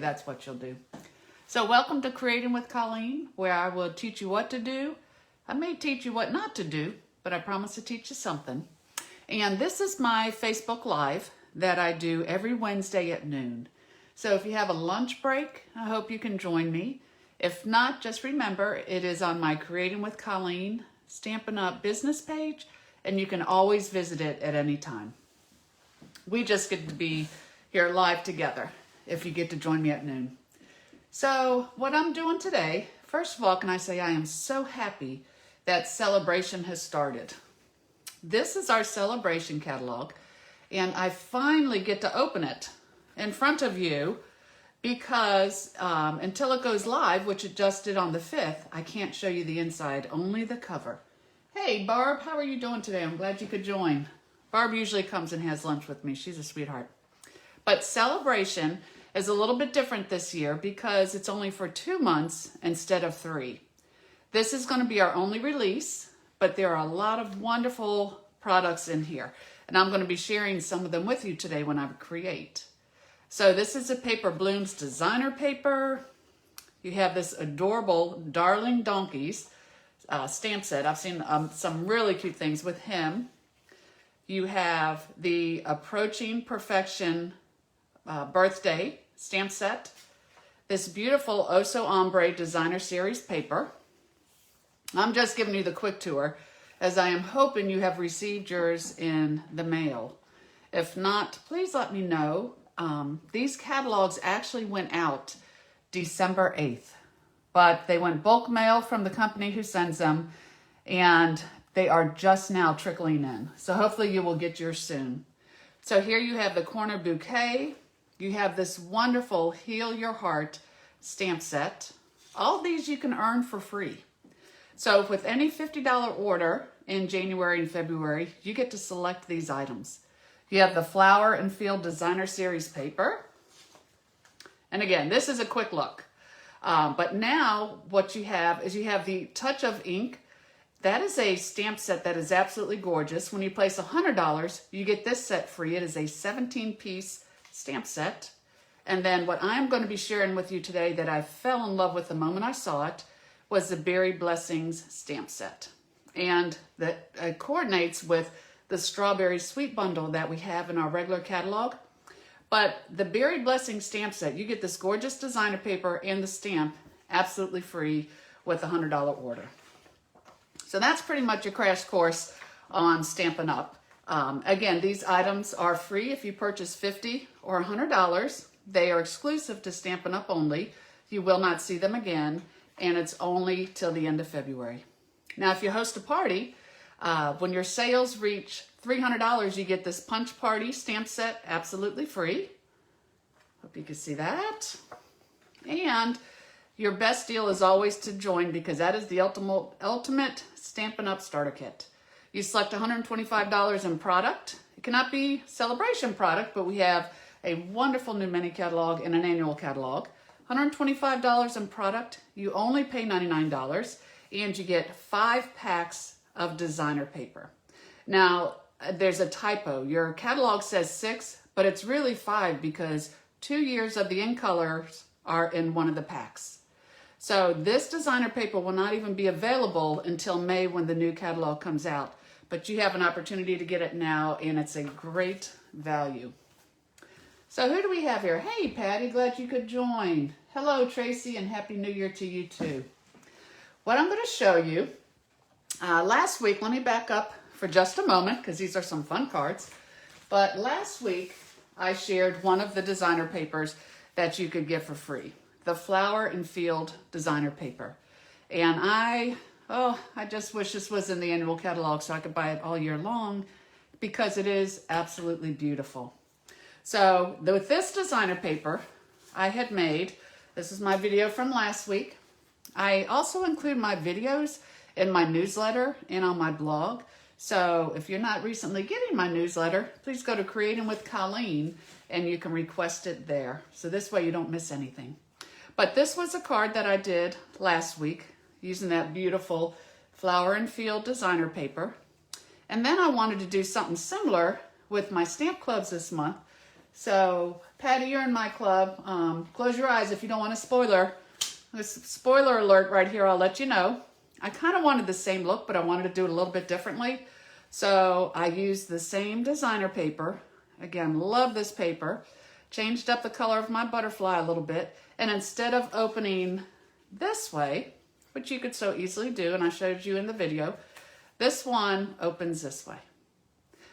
That's what you'll do. So welcome to Creating with Colleen, where I will teach you what to do. I may teach you what not to do, but I promise to teach you something. And this is my Facebook Live that I do every Wednesday at noon. So if you have a lunch break, I hope you can join me. If not, just remember, it is on my Creating with Colleen Stampin' Up! Business page, and you can always visit it at any time. We just get to be here live together if you get to join me at noon. So what I'm doing today, first of all, can I say I am so happy that Sale-a-Bration has started. This is our Sale-a-Bration catalog, and I finally get to open it in front of you because until it goes live, which it just did on the 5th, I can't show you the inside, only the cover. Hey, Barb, how are you doing today? I'm glad you could join. Barb usually comes and has lunch with me. She's a sweetheart. But Sale-a-Bration is a little bit different this year because it's only for 2 months instead of 3. This is going to be our only release, but there are a lot of wonderful products in here. And I'm going to be sharing some of them with you today when I create. So this is a Paper Blooms designer paper. You have this adorable Darling Donkeys stamp set. I've seen some really cute things with him. You have the Approaching Perfection birthday stamp set. This beautiful Oso Ombre designer series paper. I'm just giving you the quick tour as I am hoping you have received yours in the mail. If not, please let me know. These catalogs actually went out December 8th, but they went bulk mail from the company who sends them, and they are just now trickling in. So hopefully you will get yours soon. So here you have the corner bouquet. You have this wonderful Heal Your Heart stamp set. All these you can earn for free. So with any $50 order in January and February, you get to select these items. You have the Flower and Field Designer Series paper. And again, this is a quick look. But now what you have is you have the Touch of Ink. That is a stamp set that is absolutely gorgeous. When you place $100, you get this set free. It is a 17-piece stamp set. And then what I'm going to be sharing with you today that I fell in love with the moment I saw it was the Berry Blessings stamp set. And that coordinates with the Strawberry Sweet Bundle that we have in our regular catalog. But the Berry Blessings stamp set, you get this gorgeous designer paper and the stamp absolutely free with a $100 order. So that's pretty much your crash course on Stampin' Up. Again, these items are free if you purchase $50 or $100. They are exclusive to Stampin' Up only. You will not see them again, and it's only till the end of February. Now, if you host a party, when your sales reach $300, you get this Punch Party stamp set absolutely free. Hope you can see that. And your best deal is always to join because that is the ultimate Stampin' Up starter kit. You select $125 in product. It cannot be Sale-a-Bration product, but we have a wonderful new mini catalog and an annual catalog. $125 in product. You only pay $99, and you get 5 packs of designer paper. Now, there's a typo. Your catalog says 6, but it's really 5 because 2 years of the in colors are in one of the packs. So this designer paper will not even be available until May when the new catalog comes out. But you have an opportunity to get it now, and it's a great value. So who do we have here? Hey, Patty, glad you could join. Hello, Tracy, and Happy New Year to you too. What I'm going to show you, last week, let me back up for just a moment because these are some fun cards. But last week, I shared one of the designer papers that you could get for free. The Flower and Field designer paper. And I just wish this was in the annual catalog so I could buy it all year long because it is absolutely beautiful. So with this designer paper I had made, this is my video from last week. I also include my videos in my newsletter and on my blog. So if you're not recently getting my newsletter, please go to Creating with Colleen and you can request it there. So this way you don't miss anything. But this was a card that I did last week using that beautiful Flower and Field designer paper. And then I wanted to do something similar with my stamp clubs this month. So, Patty, you're in my club. Close your eyes if you don't want a spoiler. This spoiler alert right here, I'll let you know. I kind of wanted the same look, but I wanted to do it a little bit differently. So I used the same designer paper. Again, love this paper. Changed up the color of my butterfly a little bit. And instead of opening this way, which you could so easily do, and I showed you in the video, this one opens this way.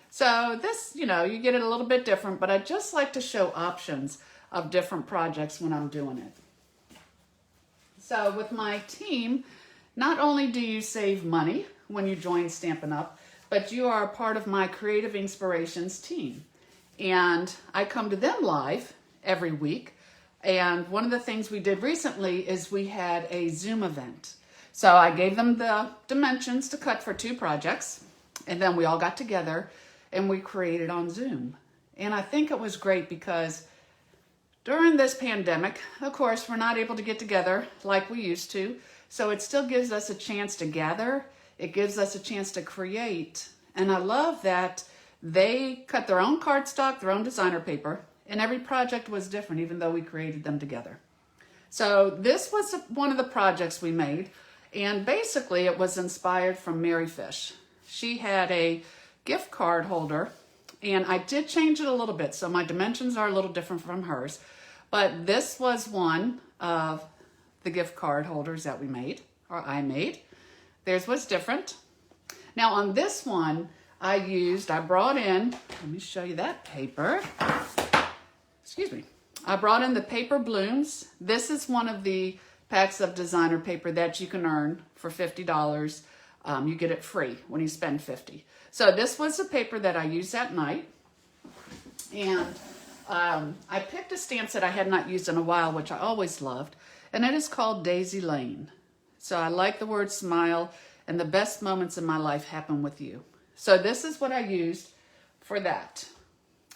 So this, you get it a little bit different, but I just like to show options of different projects when I'm doing it. So with my team, not only do you save money when you join Stampin' Up, but you are a part of my Creative Inspirations team. And I come to them live every week. And one of the things we did recently is we had a Zoom event. So I gave them the dimensions to cut for 2 projects. And then we all got together and we created on Zoom. And I think it was great because during this pandemic, of course, we're not able to get together like we used to. So it still gives us a chance to gather. It gives us a chance to create. And I love that they cut their own cardstock, their own designer paper, and every project was different, even though we created them together. So this was one of the projects we made. And basically it was inspired from Mary Fish. She had a gift card holder, and I did change it a little bit. So my dimensions are a little different from hers. But this was one of the gift card holders that we made, or I made. Theirs was different. Now on this one, I brought in, let me show you that paper. Excuse me. I brought in the paper blooms. This is one of the packs of designer paper that you can earn for $50. You get it free when you spend $50. So this was the paper that I used that night. And I picked a stamp set I had not used in a while, which I always loved, and it is called Daisy Lane. So I like the word smile, and the best moments in my life happen with you. So this is what I used for that.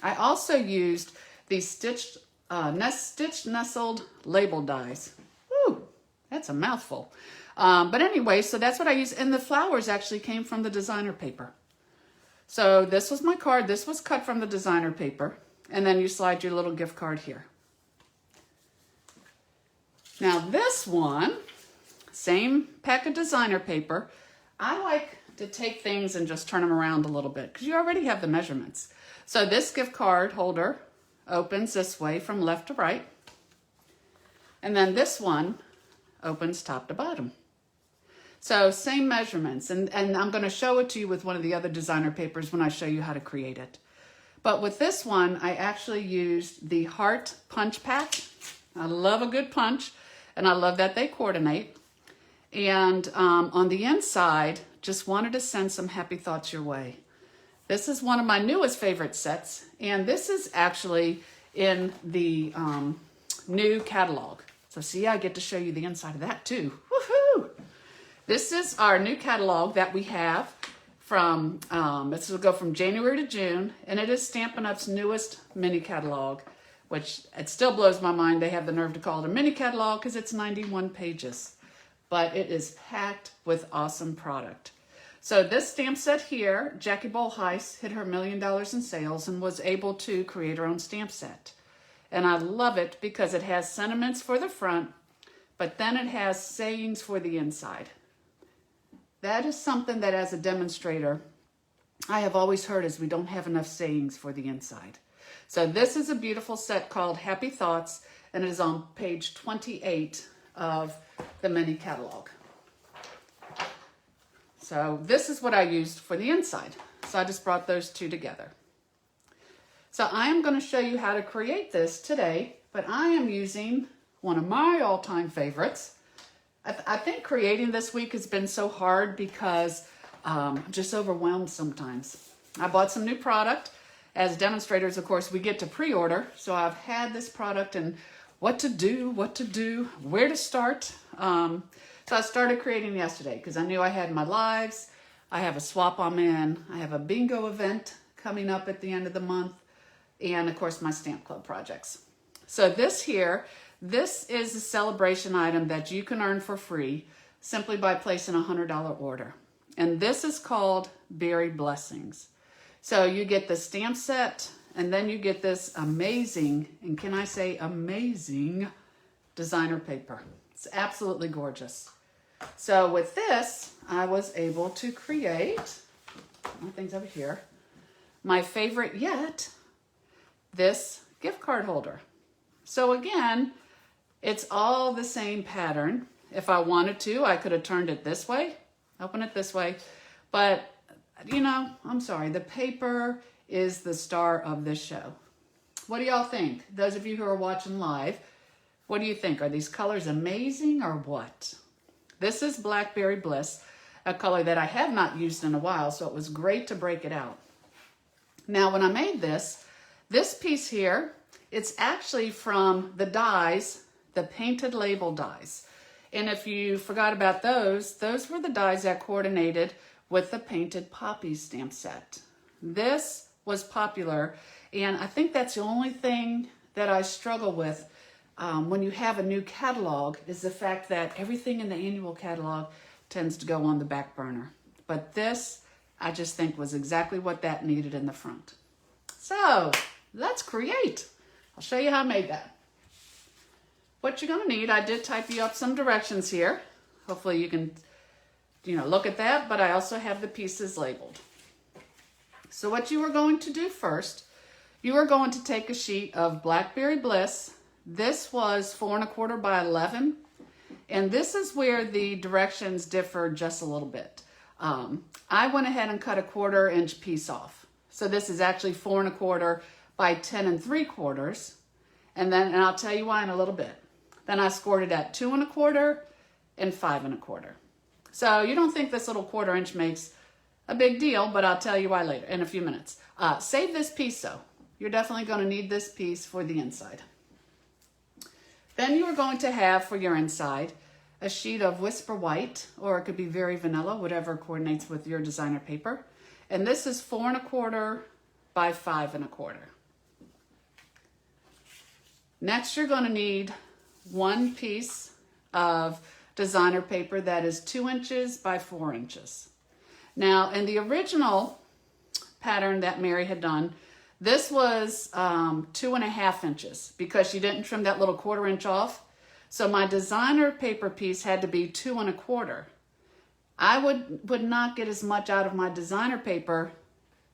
I also used these stitched nestled label dies. Woo, that's a mouthful. But anyway, so that's what I used, and the flowers actually came from the designer paper. So this was my card. This was cut from the designer paper. And then you slide your little gift card here. Now this one, same pack of designer paper. I like to take things and just turn them around a little bit because you already have the measurements. So this gift card holder opens this way from left to right. And then this one opens top to bottom. So same measurements. And I'm going to show it to you with one of the other designer papers when I show you how to create it. But with this one, I actually used the Heart Punch Pack. I love a good punch, and I love that they coordinate. And on the inside, just wanted to send some happy thoughts your way. This is one of my newest favorite sets, and this is actually in the new catalog. So see, I get to show you the inside of that too. Woohoo! This is our new catalog that we have. This will go from January to June, and it is Stampin' Up's newest mini catalog, which it still blows my mind they have the nerve to call it a mini catalog because it's 91 pages. But it is packed with awesome product. So this stamp set here, Jackie Bolheis hit her $1 million in sales and was able to create her own stamp set. And I love it because it has sentiments for the front, but then it has sayings for the inside. That is something that as a demonstrator, I have always heard is we don't have enough sayings for the inside. So this is a beautiful set called Happy Thoughts, and it is on page 28 of the mini catalog. So this is what I used for the inside. So I just brought those two together. So I am going to show you how to create this today, but I am using one of my all-time favorites. I think creating this week has been so hard because I'm just overwhelmed sometimes. I bought some new product. As demonstrators, of course, we get to pre-order. So I've had this product and what to do, where to start. So I started creating yesterday because I knew I had my lives. I have a swap I'm in. I have a bingo event coming up at the end of the month. And of course, my stamp club projects. So this is a celebration item that you can earn for free simply by placing a $100 order. And this is called Berry Blessings. So you get the stamp set and then you get this amazing, and can I say amazing, designer paper. It's absolutely gorgeous. So with this, I was able to create, my things over here, my favorite yet, this gift card holder. So again, it's all the same pattern. If I wanted to, I could have turned it this way, open it this way, but you know, I'm sorry, the paper is the star of this show. What do y'all think? Those of you who are watching live, what do you think? Are these colors amazing or what? This is Blackberry Bliss, a color that I have not used in a while, so it was great to break it out. Now, when I made this piece here, it's actually from the dies, the painted label dies. And if you forgot about those were the dies that coordinated with the painted poppy stamp set. This was popular, and I think that's the only thing that I struggle with when you have a new catalog is the fact that everything in the annual catalog tends to go on the back burner. But this, I just think, was exactly what that needed in the front. So let's create. I'll show you how I made that. What you're going to need, I did type you up some directions here. Hopefully you can, look at that, but I also have the pieces labeled. So what you are going to do first, you are going to take a sheet of Blackberry Bliss. This was 4 1/4 by 11, and this is where the directions differ just a little bit. I went ahead and cut a 1/4 inch piece off. So this is actually 4 1/4 by 10 3/4, and I'll tell you why in a little bit. Then I scored it at 2 1/4 and 5 1/4. So you don't think this little 1/4 inch makes a big deal, but I'll tell you why later in a few minutes. Save this piece though. You're definitely going to need this piece for the inside. Then you are going to have for your inside a sheet of Whisper White, or it could be Very Vanilla, whatever coordinates with your designer paper. And this is 4 1/4 by 5 1/4. Next, you're going to need one piece of designer paper that is 2 inches by 4 inches. Now, in the original pattern that Mary had done, this was 2.5 inches because she didn't trim that little 1/4 inch off. So my designer paper piece had to be 2 1/4. I would not get as much out of my designer paper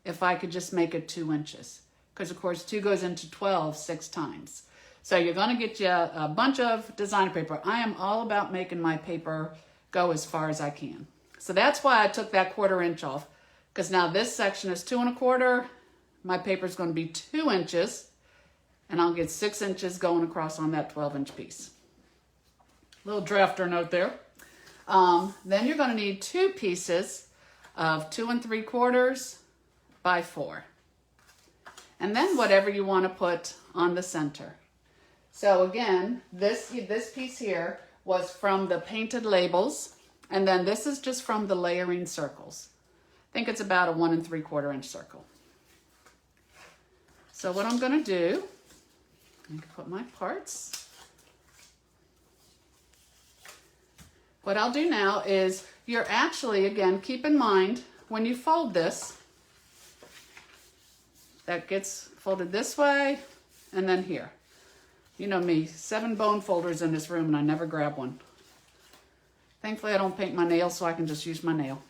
if I could just make it 2 inches. Because of course 2 goes into 12 6 times. So you're going to get you a bunch of designer paper. I am all about making my paper go as far as I can. So that's why I took that 1/4 inch off. Because now this section is 2 1/4. My paper is going to be 2 inches. And I'll get 6 inches going across on that 12 inch piece. Little drafter note there. Then you're going to need 2 pieces of 2 3/4 by 4. And then whatever you want to put on the center. So again, this piece here was from the painted labels, and then this is just from the layering circles. I think it's about a 1 3/4 inch circle. So what I'm going to do, I'm going to put my parts. What I'll do now is you're actually, again, keep in mind when you fold this, that gets folded this way and then here. You know me, 7 bone folders in this room and I never grab one. Thankfully I don't paint my nails so I can just use my nail.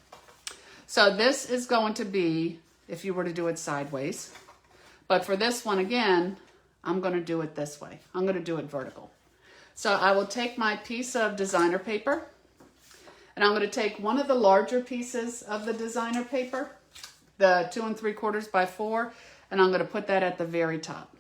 So this is going to be, if you were to do it sideways, but for this one again, I'm going to do it this way. I'm going to do it vertical. So I will take my piece of designer paper and I'm going to take one of the larger pieces of the designer paper, the 2 3/4 by 4, and I'm going to put that at the very top.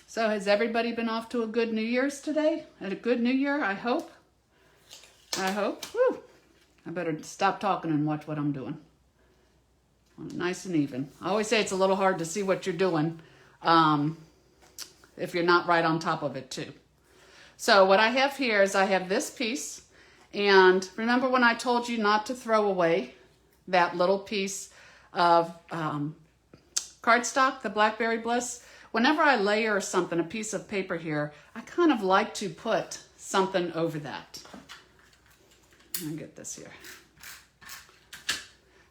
So has everybody been off to a good New Year's today? And a good New Year, I hope. I hope. Whew. I better stop talking and watch what I'm doing. Nice and even. I always say it's a little hard to see what you're doing if you're not right on top of it too. So what I have here is I have this piece. And remember when I told you not to throw away that little piece of cardstock, the Blackberry Bliss? Whenever I layer something, a piece of paper here, I kind of like to put something over that. Let me get this here.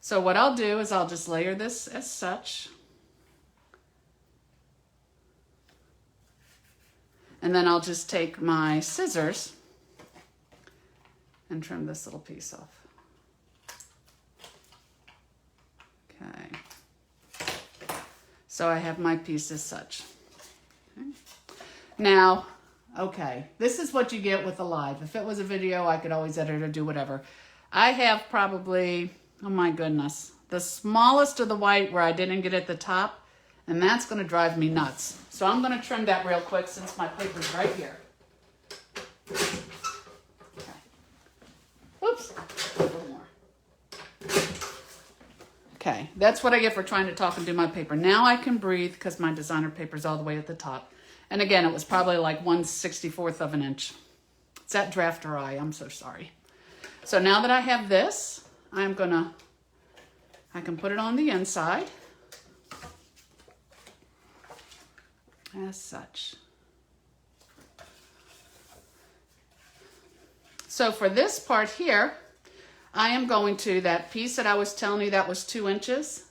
So what I'll do is I'll just layer this as such. And then I'll just take my scissors and trim this little piece off. Okay. So I have my piece as such. Okay. Now, okay, this is what you get with a live. If it was a video, I could always edit or do whatever. I have probably, oh my goodness, the smallest of the white where I didn't get at the top, and that's going to drive me nuts. So I'm going to trim that real quick since my paper's right here. Okay. Oops, a little more. Okay, that's what I get for trying to talk and do my paper. Now I can breathe because my designer paper's all the way at the top. And again, it was probably like 1/64 of an inch. It's that drafter eye, I'm so sorry. So now that I have this, I can put it on the inside. As such. So for this part here, I am going to, that piece that I was telling you that was 2 inches,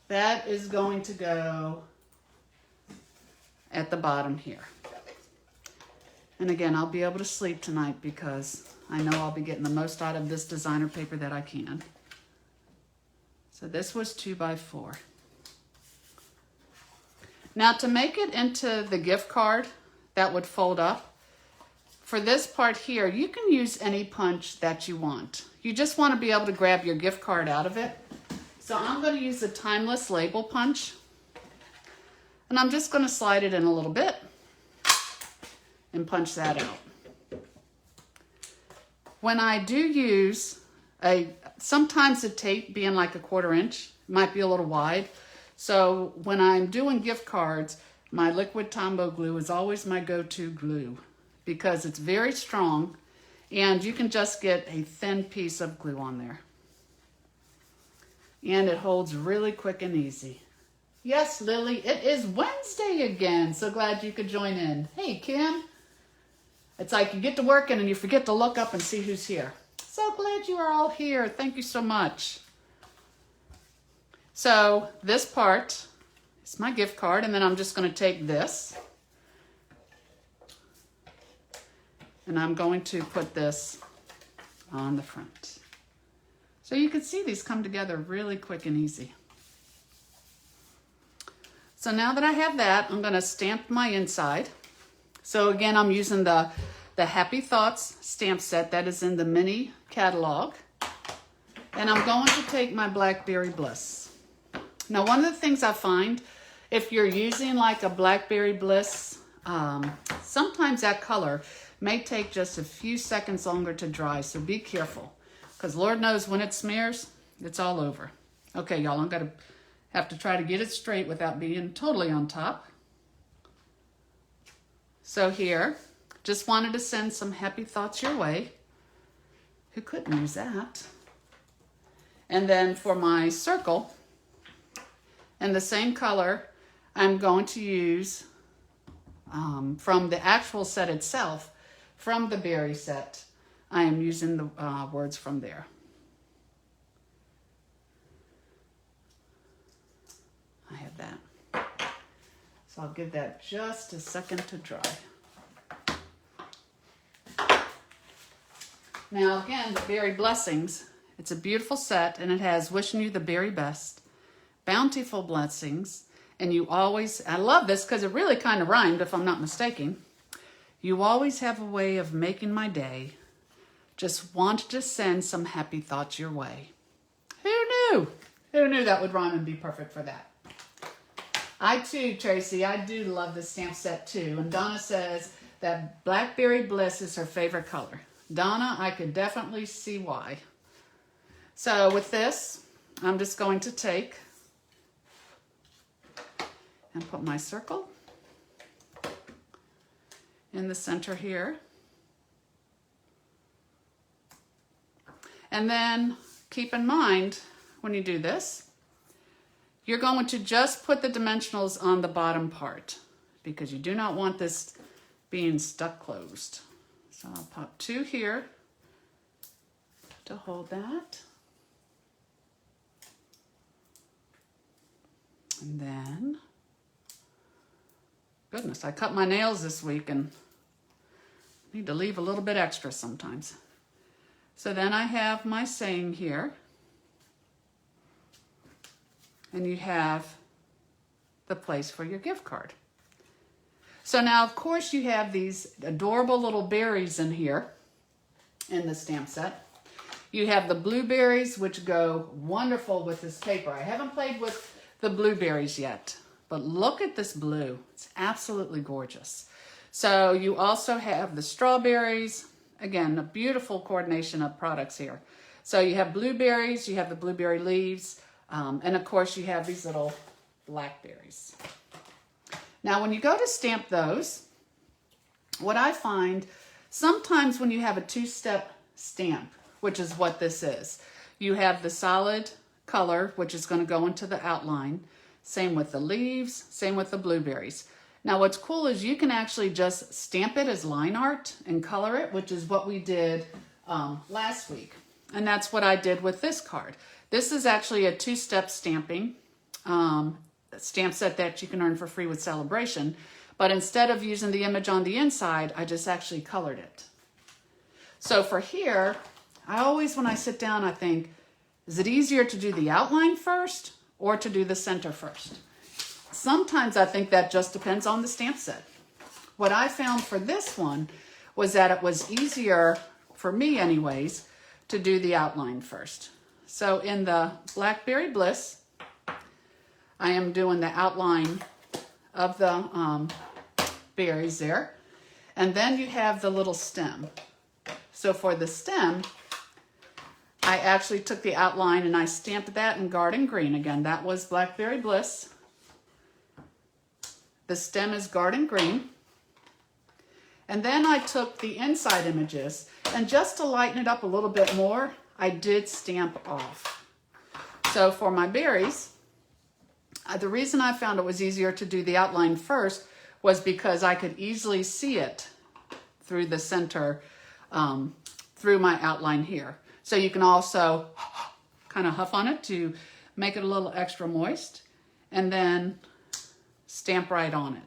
that is going to go at the bottom here. And again, I'll be able to sleep tonight because I know I'll be getting the most out of this designer paper that I can. So this was 2 by 4. Now to make it into the gift card that would fold up, for this part here, you can use any punch that you want. You just want to be able to grab your gift card out of it. So I'm going to use the Timeless Label Punch. And I'm just going to slide it in a little bit and punch that out. When I do use sometimes the tape being like a 1/4 inch, might be a little wide. So when I'm doing gift cards, my liquid Tombow glue is always my go-to glue because it's very strong and you can just get a thin piece of glue on there. And it holds really quick and easy. Yes, Lily, it is Wednesday again. So glad you could join in. Hey, Kim. It's like you get to working and you forget to look up and see who's here. So glad you are all here. Thank you so much. So this part is my gift card, and then I'm just going to take this and I'm going to put this on the front. So you can see these come together really quick and easy. So now that I have that, I'm going to stamp my inside. So again, I'm using the Happy Thoughts stamp set that is in the mini catalog. And I'm going to take my Blackberry Bliss. Now, one of the things I find, if you're using like a Blackberry Bliss, sometimes that color may take just a few seconds longer to dry, so be careful. Because Lord knows when it smears, it's all over. Okay, y'all, I'm going to have to try to get it straight without being totally on top. So here, just wanted to send some happy thoughts your way. Who couldn't use that? And then for my circle, in the same color, I'm going to use from the actual set itself, from the berry set, I am using the words from there. I have that. So I'll give that just a second to dry. Now again, the Berry Blessings, it's a beautiful set and it has wishing you the very best, bountiful blessings, and you always, I love this because it really kind of rhymed if I'm not mistaken. You always have a way of making my day. Just wanted to send some happy thoughts your way. Who knew? Who knew that would rhyme and be perfect for that? I too, Tracy, I do love this stamp set too. And Donna says that Blackberry Bliss is her favorite color. Donna, I could definitely see why. So with this, I'm just going to take and put my circle in the center here. And then keep in mind when you do this, you're going to just put the dimensionals on the bottom part because you do not want this being stuck closed. So I'll pop 2 here to hold that. And then, goodness, I cut my nails this week and need to leave a little bit extra sometimes. So then I have my saying here. And you have the place for your gift card. So now, of course, you have these adorable little berries in here in the stamp set. You have the blueberries, which go wonderful with this paper. I haven't played with the blueberries yet, but look at this blue. It's absolutely gorgeous. So you also have the strawberries. Again, a beautiful coordination of products here. So you have blueberries, you have the blueberry leaves, and of course you have these little blackberries. Now when you go to stamp those, what I find, sometimes when you have a two-step stamp, which is what this is, you have the solid color, which is going to go into the outline. Same with the leaves, same with the blueberries. Now what's cool is you can actually just stamp it as line art and color it, which is what we did last week. And that's what I did with this card. This is actually a two-step stamping stamp set that you can earn for free with Sale-a-Bration. But instead of using the image on the inside, I just actually colored it. So for here, I always, when I sit down, I think, is it easier to do the outline first or to do the center first? Sometimes I think that just depends on the stamp set. What I found for this one was that it was easier, for me anyways, to do the outline first. So in the Blackberry Bliss, I am doing the outline of the berries there. And then you have the little stem. So for the stem, I actually took the outline and I stamped that in Garden Green. Again, that was Blackberry Bliss. The stem is Garden Green. And then I took the inside images, and just to lighten it up a little bit more, I did stamp off. So for my berries, the reason I found it was easier to do the outline first was because I could easily see it through the center, through my outline here. So you can also kind of huff on it to make it a little extra moist, and then stamp right on it.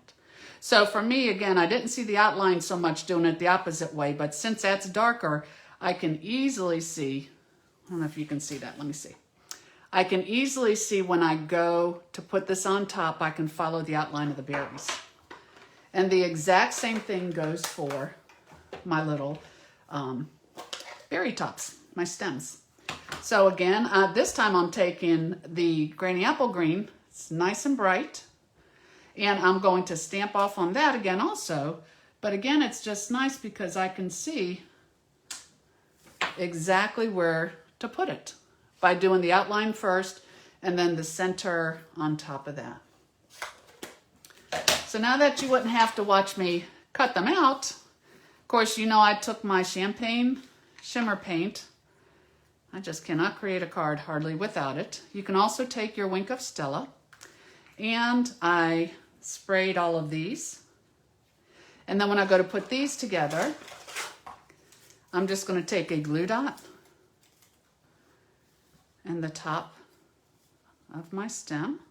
So for me, again, I didn't see the outline so much doing it the opposite way, but since that's darker, I can easily see, I don't know if you can see that, let me see. I can easily see when I go to put this on top, I can follow the outline of the berries. And the exact same thing goes for my little berry tops, my stems. So again, this time I'm taking the Granny Apple Green, it's nice and bright. And I'm going to stamp off on that again also. But again, it's just nice because I can see exactly where to put it by doing the outline first and then the center on top of that. So now that you wouldn't have to watch me cut them out, of course, you know I took my champagne shimmer paint. I just cannot create a card hardly without it. You can also take your Wink of Stella, and I sprayed all of these. And then when I go to put these together, I'm just going to take a glue dot and the top of my stem.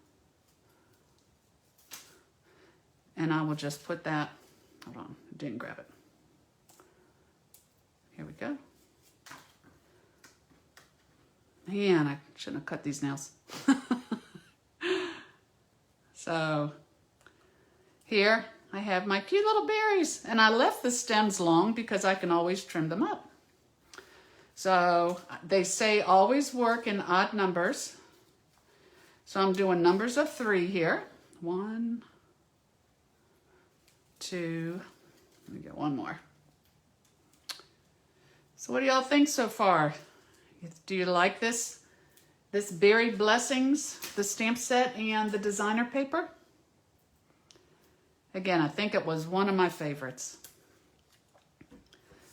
And I will just put that, hold on, I didn't grab it. Here we go. Man, I shouldn't have cut these nails. So here I have my cute little berries, and I left the stems long because I can always trim them up. So they say always work in odd numbers. So I'm doing numbers of 3 here. 1, 2, let me get one more. So what do y'all think so far? Do you like this Berry Blessings, the stamp set, and the designer paper? Again, I think it was one of my favorites.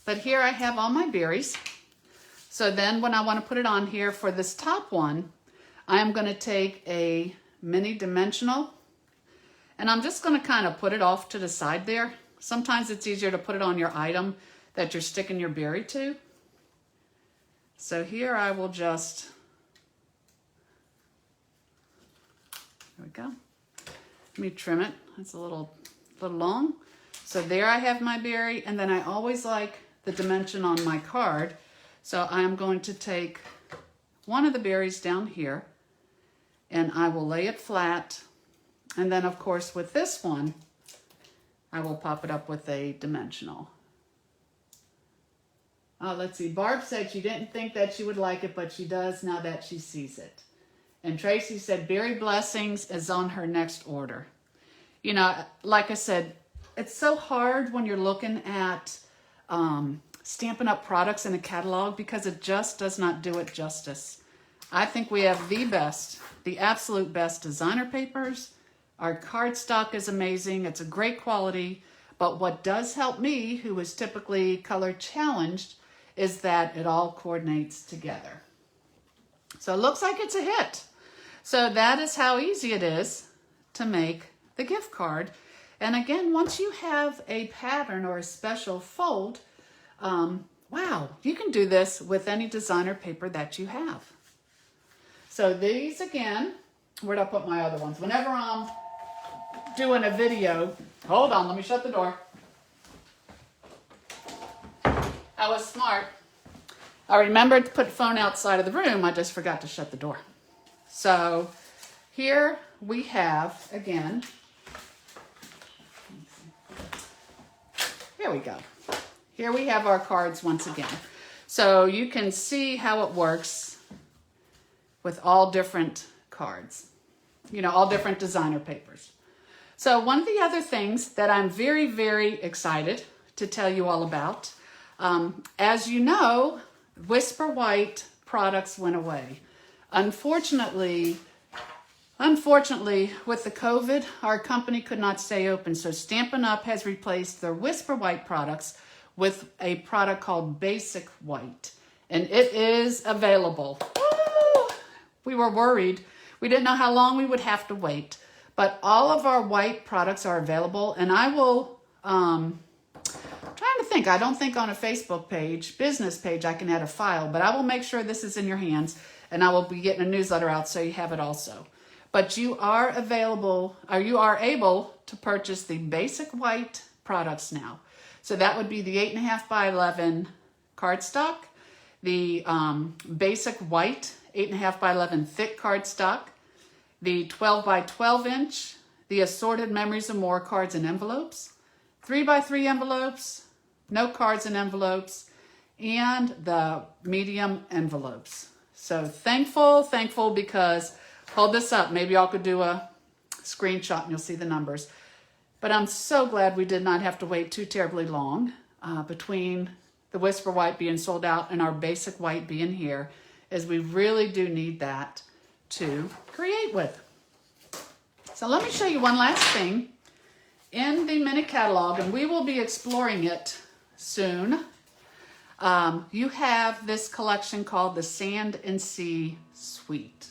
But here I have all my berries. So then when I want to put it on here for this top one, I am going to take a mini dimensional, and I'm just going to kind of put it off to the side there. Sometimes it's easier to put it on your item that you're sticking your berry to. So here I will just, there we go. Let me trim it. It's a little long. So there I have my berry, and then I always like the dimension on my card. So I'm going to take one of the berries down here, and I will lay it flat. And then of course with this one, I will pop it up with a dimensional. Let's see, Barb said she didn't think that she would like it, but she does now that she sees it. And Tracy said Berry Blessings is on her next order. You know, like I said, it's so hard when you're looking at Stampin' Up! Products in a catalog because it just does not do it justice. I think we have the best, the absolute best designer papers. Our cardstock is amazing. It's a great quality. But what does help me, who is typically color challenged, is that it all coordinates together. So it looks like it's a hit. So that is how easy it is to make the gift card. And again, once you have a pattern or a special fold, wow, you can do this with any designer paper that you have. So these again, where'd I put my other ones? Whenever I'm doing a video, hold on, let me shut the door. I was smart. I remembered to put the phone outside of the room. I just forgot to shut the door. So here we have, again, here we go. Here we have our cards once again. So you can see how it works with all different cards, you know, all different designer papers. So one of the other things that I'm very, very excited to tell you all about, as you know, Whisper White products went away. Unfortunately, with the COVID, our company could not stay open. So Stampin' Up! Has replaced their Whisper White products with a product called Basic White. And it is available. Woo! We were worried. We didn't know how long we would have to wait. But all of our white products are available. And I will, trying to think, I don't think on a Facebook page, business page, I can add a file. But I will make sure this is in your hands. And I will be getting a newsletter out so you have it also. But you are available, or you are able to purchase the Basic White products now. So that would be the 8.5 by 11 cardstock, the Basic White 8.5 by 11 thick cardstock, the 12 by 12 inch, the Assorted Memories and More cards and envelopes, 3 by 3 envelopes, no cards and envelopes, and the medium envelopes. So thankful because, hold this up, maybe y'all could do a screenshot and you'll see the numbers. But I'm so glad we did not have to wait too terribly long between the Whisper White being sold out and our Basic White being here, as we really do need that to create with. So let me show you one last thing in the mini catalog, and we will be exploring it soon. You have this collection called the Sand and Sea Suite.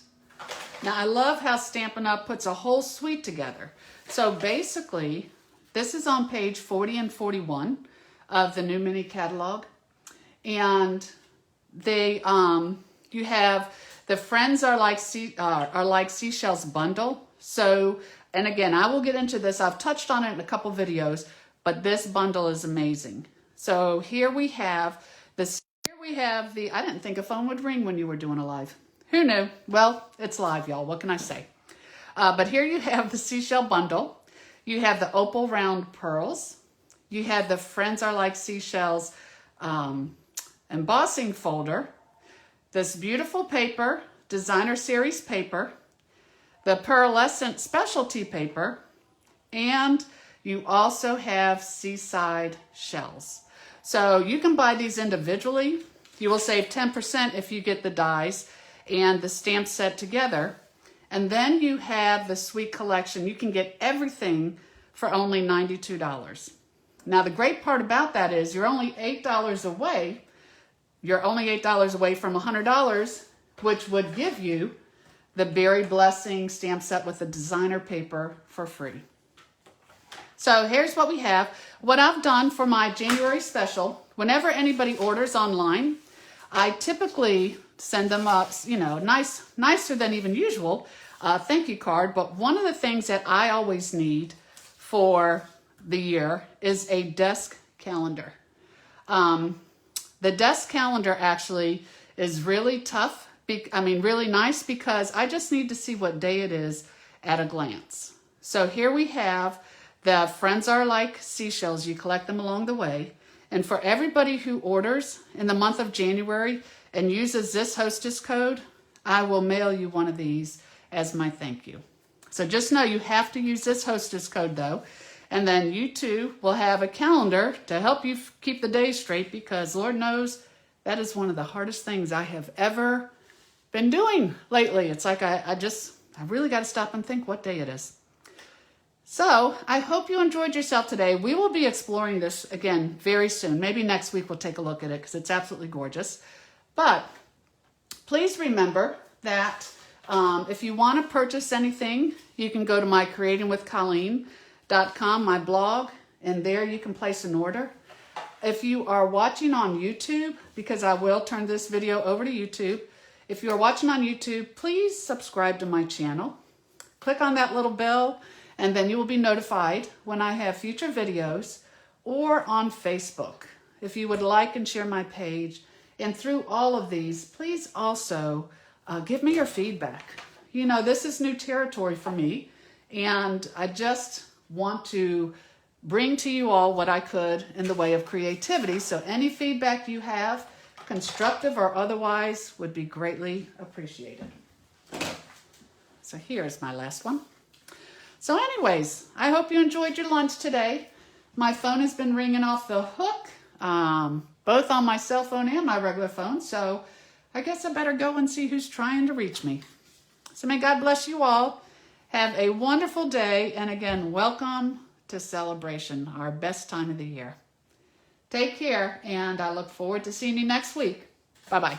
Now I love how Stampin' Up! Puts a whole suite together. So basically, this is on page 40 and 41 of the new mini catalog. And they, you have the Friends Are Like Seashell's Bundle. So, and again, I will get into this. I've touched on it in a couple videos, but this bundle is amazing. So here we have this. Here we have the, I didn't think a phone would ring when you were doing a live. Who knew? Well, it's live, y'all. What can I say? But here you have the Seashell Bundle. You have the Opal Round Pearls. You have the Friends Are Like Seashells embossing folder. This beautiful paper, designer series paper. The pearlescent specialty paper. And you also have seaside shells. So you can buy these individually. You will save 10% if you get the dies and the stamp set together. And then you have the suite collection. You can get everything for only $92. Now the great part about that is you're only $8 away. You're only $8 away from $100, which would give you the Berry Blessing stamp set with the designer paper for free. So here's what we have. What I've done for my January special, whenever anybody orders online, I typically send them a, nicer than even usual thank you card. But one of the things that I always need for the year is a desk calendar. The desk calendar actually is really tough. Really nice because I just need to see what day it is at a glance. So here we have the Friends Are Like Seashells. You collect them along the way. And for everybody who orders in the month of January and uses this hostess code, I will mail you one of these as my thank you. So just know you have to use this hostess code though. And then you too will have a calendar to help you keep the days straight, because Lord knows that is one of the hardest things I have ever been doing lately. It's like I really got to stop and think what day it is. So I hope you enjoyed yourself today. We will be exploring this again very soon. Maybe next week we'll take a look at it because it's absolutely gorgeous. But please remember that if you want to purchase anything, you can go to my creatingwithcolleen.com, my blog, and there you can place an order. If you are watching on YouTube, because I will turn this video over to YouTube, if you are watching on YouTube, please subscribe to my channel. Click on that little bell, and then you will be notified when I have future videos, or on Facebook. If you would like and share my page, and through all of these, please also give me your feedback. This is new territory for me, and I just want to bring to you all what I could in the way of creativity. So any feedback you have, constructive or otherwise, would be greatly appreciated. So here's my last one. So anyways, I hope you enjoyed your lunch today. My phone has been ringing off the hook, both on my cell phone and my regular phone. So I guess I better go and see who's trying to reach me. So may God bless you all. Have a wonderful day. And again, welcome to Celebration, our best time of the year. Take care, and I look forward to seeing you next week. Bye-bye.